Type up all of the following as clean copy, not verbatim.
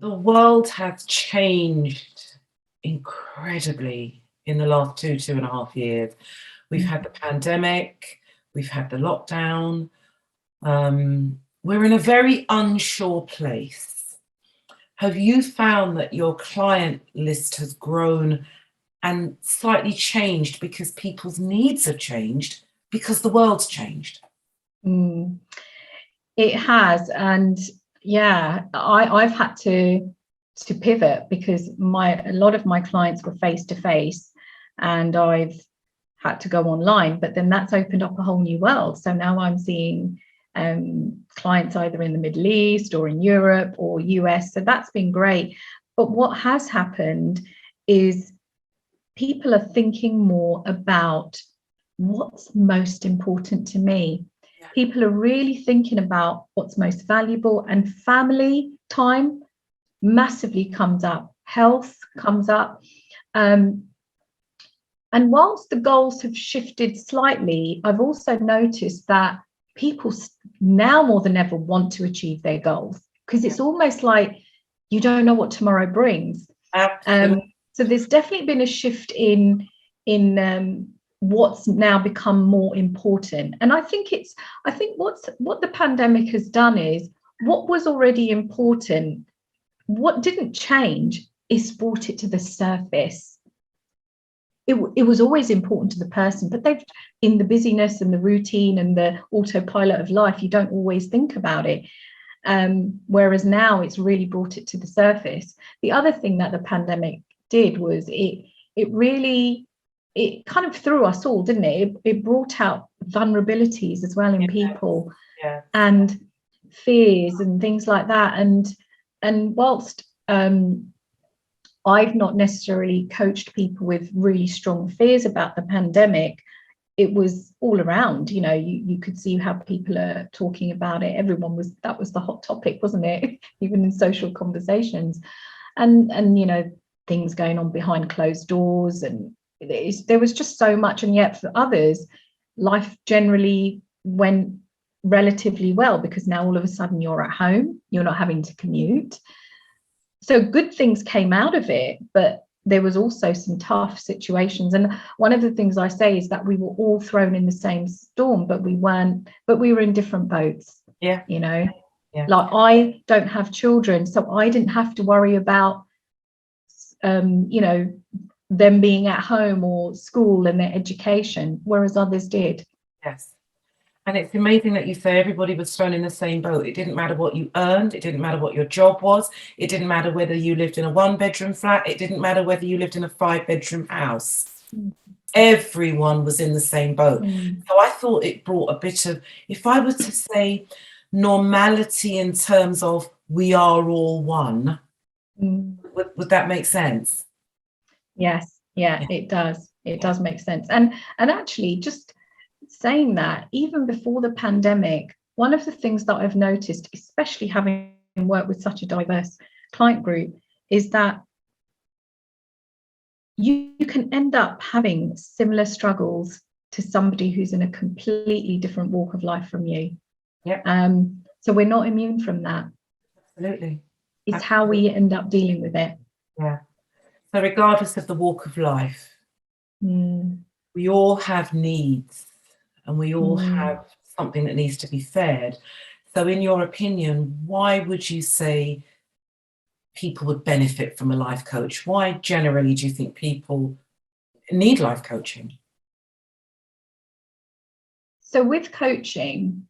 The world has changed incredibly in the last 2.5 years. We've had the pandemic, we've had the lockdown. We're in a very unsure place. Have you found that your client list has grown and slightly changed because people's needs have changed because the world's changed? Mm, it has, and yeah, I've had to pivot because a lot of my clients were face to face, and I've had to go online. But then that's opened up a whole new world. So now I'm seeing clients either in the Middle East or in Europe or US. So that's been great. But what has happened is people are thinking more about what's most important to me. Yeah. People are really thinking about what's most valuable, and family time massively comes up, health comes up. And whilst the goals have shifted slightly, I've also noticed that people now more than ever want to achieve their goals, because it's almost like you don't know what tomorrow brings. So there's definitely been a shift in what's now become more important. And I think what the pandemic has done is what was already important, what didn't change, is brought it to the surface. It was always important to the person, but they've, in the busyness and the routine and the autopilot of life, you don't always think about it. Whereas now it's really brought it to the surface. The other thing that the pandemic did was it kind of threw us all, didn't it? It brought out vulnerabilities as well in people, and fears and things like that. And whilst I've not necessarily coached people with really strong fears about the pandemic, it was all around. You could see how people are talking about it. That was the hot topic, wasn't it? Even in social conversations, and things going on behind closed doors, and there was just so much. And yet for others, life generally went relatively well, because now all of a sudden you're at home, you're not having to commute. So good things came out of it, but there was also some tough situations. And one of the things I say is that we were all thrown in the same storm, but we were in different boats. Yeah. Like, I don't have children, so I didn't have to worry about them being at home or school and their education, whereas others did. Yes. And it's amazing that you say everybody was thrown in the same boat. It didn't matter what you earned. It didn't matter what your job was. It didn't matter whether you lived in a 1-bedroom flat. It didn't matter whether you lived in a 5-bedroom house. Everyone was in the same boat. So I thought it brought a bit of, if I was to say normality in terms of we are all one, would that make sense? Yes. Yeah, it does. It does make sense. And actually, just saying that, even before the pandemic, one of the things that I've noticed, especially having worked with such a diverse client group, is that you can end up having similar struggles to somebody who's in a completely different walk of life from you. So we're not immune from that. Absolutely. It's how we end up dealing with it. Yeah. So regardless of the walk of life, we all have needs, and we all have something that needs to be fed. So in your opinion, why would you say people would benefit from a life coach? Why generally do you think people need life coaching? So with coaching,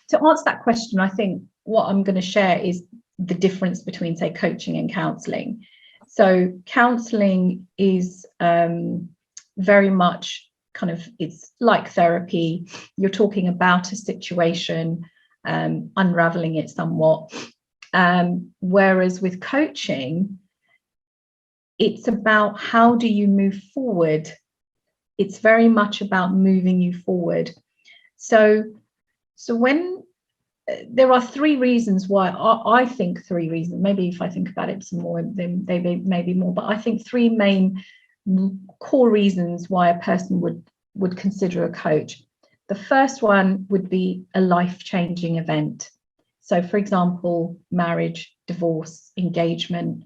to answer that question, I think what I'm going to share is the difference between, say, coaching and counselling. So counselling is very much kind of, it's like therapy. You're talking about a situation, unraveling it somewhat. Whereas with coaching, it's about how do you move forward. It's very much about moving you forward. So when there are three reasons why, I think three reasons, maybe if I think about it some more, then maybe more, but I think three main core reasons why a person would consider a coach. The first one would be a life-changing event. So, for example, marriage, divorce, engagement,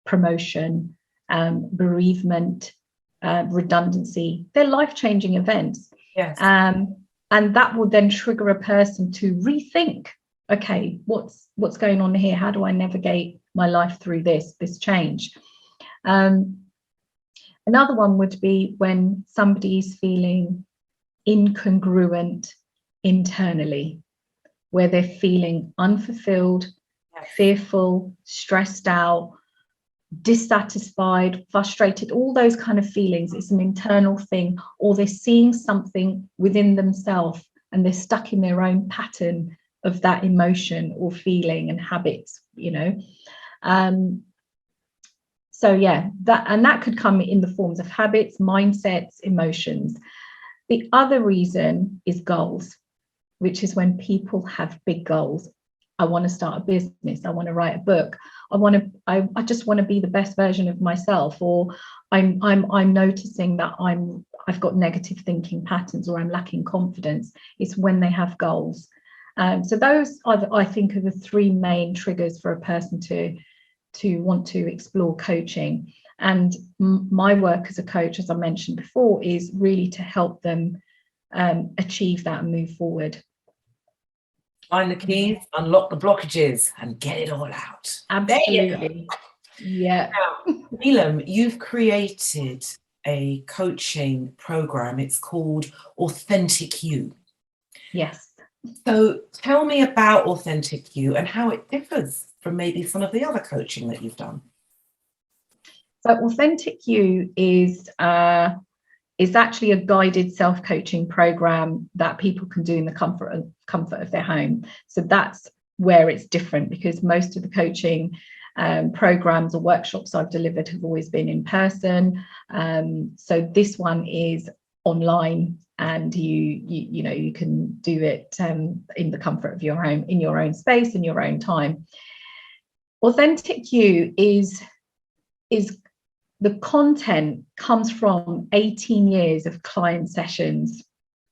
promotion, bereavement, redundancy. They're life-changing events. Yes. And that will then trigger a person to rethink, okay, what's going on here? How do I navigate my life through this change? Another one would be when somebody's feeling incongruent internally, where they're feeling unfulfilled, fearful, stressed out, dissatisfied, frustrated, all those kind of feelings. It's an internal thing, or they're seeing something within themselves and they're stuck in their own pattern of that emotion or feeling and habits, you know. So yeah, that could come in the forms of habits, mindsets, emotions. The other reason is goals, which is when people have big goals. I want to start a business. I want to write a book. I just want to be the best version of myself, or I'm noticing that I've got negative thinking patterns, or I'm lacking confidence. It's when they have goals. So those are, I think, are the three main triggers for a person to want to explore coaching. And my work as a coach, as I mentioned before, is really to help them achieve that and move forward. Find the keys, unlock the blockages, and get it all out. Absolutely. Yeah. Now, Neelam, you've created a coaching program. It's called Authentic You. Yes. So tell me about Authentic You and how it differs from maybe some of the other coaching that you've done. So Authentic You is actually a guided self-coaching program that people can do in the comfort of their home. So that's where it's different, because most of the coaching programs or workshops I've delivered have always been in person. So this one is online, and you can do it in the comfort of your home, in your own space, in your own time. Authentic You is the content comes from 18 years of client sessions.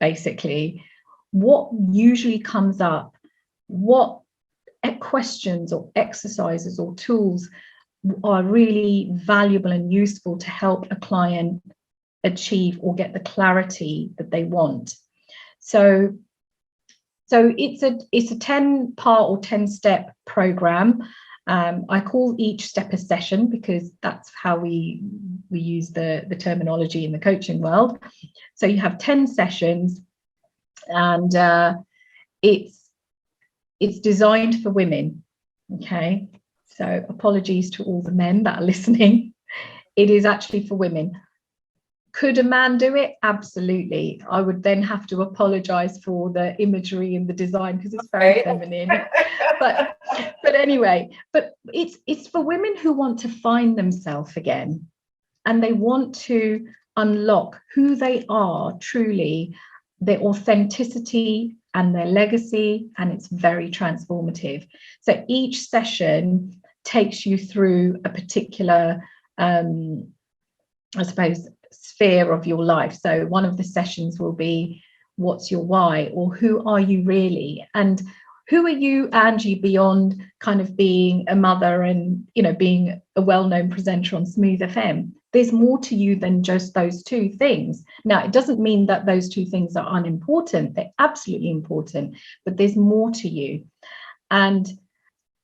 Basically, what usually comes up, what questions or exercises or tools are really valuable and useful to help a client achieve or get the clarity that they want. So it's a 10-part or 10-step program. I call each step a session because that's how we use the terminology in the coaching world. So you have 10 sessions, and it's designed for women. Okay, so apologies to all the men that are listening. It is actually for women. Could a man do it? Absolutely. I would then have to apologize for the imagery and the design because it's very feminine. But anyway, but it's for women who want to find themselves again, and they want to unlock who they are truly, their authenticity and their legacy, and it's very transformative. So each session takes you through a particular, I suppose, sphere of your life. So one of the sessions will be, what's your why, or who are you really, and who are you, Angie, beyond kind of being a mother and, you know, being a well-known presenter on Smooth FM. There's more to you than just those two things. Now, it doesn't mean that those two things are unimportant. They're absolutely important, but there's more to you. And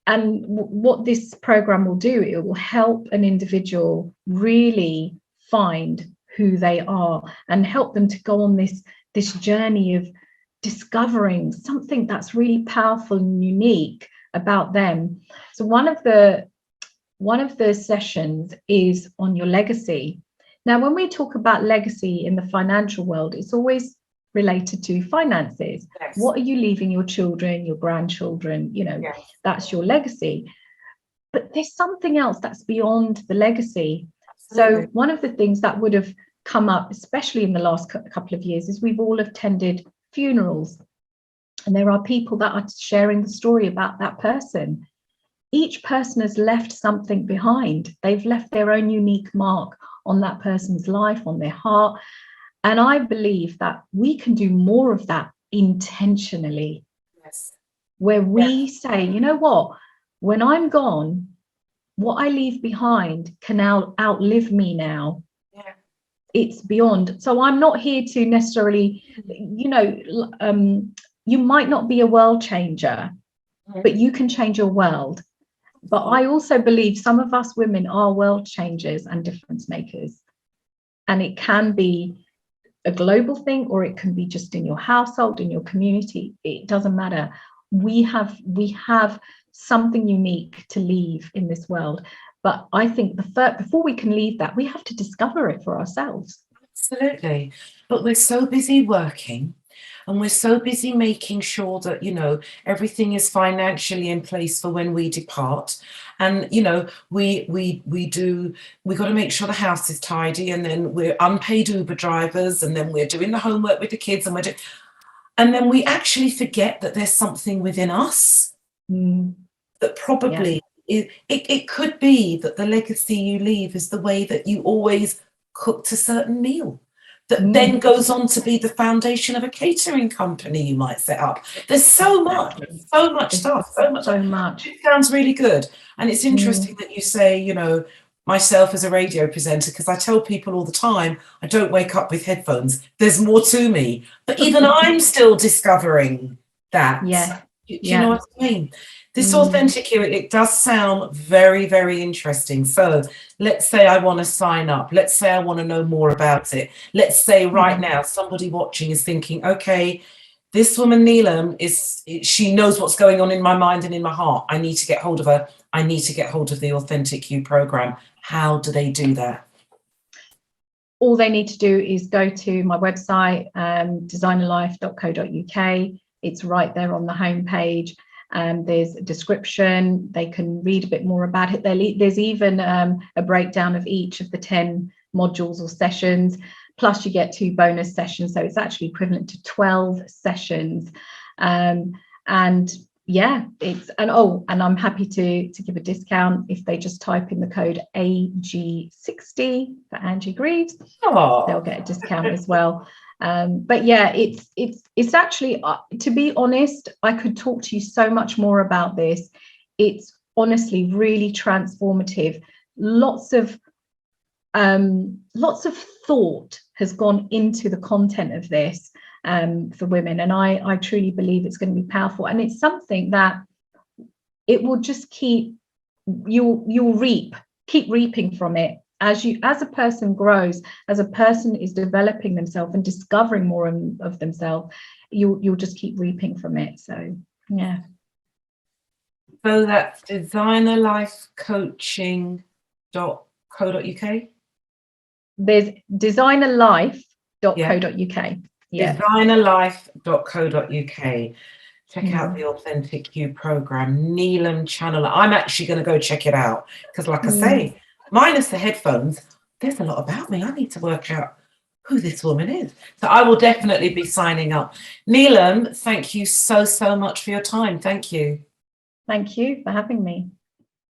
what this program will do, it will help an individual really find who they are and help them to go on this journey of discovering something that's really powerful and unique about them. So one of the sessions is on your legacy. Now, when we talk about legacy in the financial world, it's always related to finances. Yes. What are you leaving your children, your grandchildren? You know, yes. That's your legacy. But there's something else that's beyond the legacy. Absolutely. So one of the things that would have come up, especially in the last couple of years, is we've all attended funerals, and there are people that are sharing the story about that person. Each person has left something behind. They've left their own unique mark on that person's life, on their heart. And I believe that we can do more of that intentionally. Yes. where we say, you know what, when I'm gone, what I leave behind can outlive me now. Yeah. It's beyond. So I'm not here to necessarily, you might not be a world changer, but you can change your world. But I also believe some of us women are world changers and difference makers. And it can be a global thing, or it can be just in your household, in your community. It doesn't matter. We have something unique to leave in this world. But I think before we can leave that, we have to discover it for ourselves. Absolutely. But we're so busy working, and we're so busy making sure that, everything is financially in place for when we depart. And, we got to make sure the house is tidy, and then we're unpaid Uber drivers, and then we're doing the homework with the kids, and then we actually forget that there's something within us that probably it could be that the legacy you leave is the way that you always cooked a certain meal that then goes on to be the foundation of a catering company you might set up. There's so much stuff, so much. It sounds really good. And it's interesting that you say, myself as a radio presenter, because I tell people all the time, I don't wake up with headphones. There's more to me. But even I'm still discovering that. Yeah. Do you know what I mean? This authentic you, it does sound very, very interesting. So let's say I want to sign up. Let's say I want to know more about it. Let's say right now somebody watching is thinking, okay, this woman Neelam she knows what's going on in my mind and in my heart. I need to get hold of her. I need to get hold of the Authentic You program. How do they do that? All they need to do is go to my website, designerlife.co.uk. It's right there on the homepage. There's a description. They can read a bit more about it. There's even a breakdown of each of the 10 modules or sessions, plus you get 2 bonus sessions. So it's actually equivalent to 12 sessions. And I'm happy to give a discount if they just type in the code AG60 for Angie Greaves. They'll get a discount as well. But yeah, it's actually, to be honest, I could talk to you so much more about this. It's honestly really transformative. Lots of thought has gone into the content of this for women, and I truly believe it's going to be powerful, and it's something that it will just keep you'll keep reaping from it. As a person grows, as a person is developing themselves and discovering more of themselves, you'll just keep reaping from it. So yeah. So that's designerlifecoaching.co.uk. There's designerlife.co.uk. Yeah. Designerlife.co.uk. Check out the Authentic You program, Neelam channel. I'm actually going to go check it out because, like I say, minus the headphones, there's a lot about me. I need to work out who this woman is. So I will definitely be signing up. Neelam, thank you so much for your time. Thank you. Thank you for having me.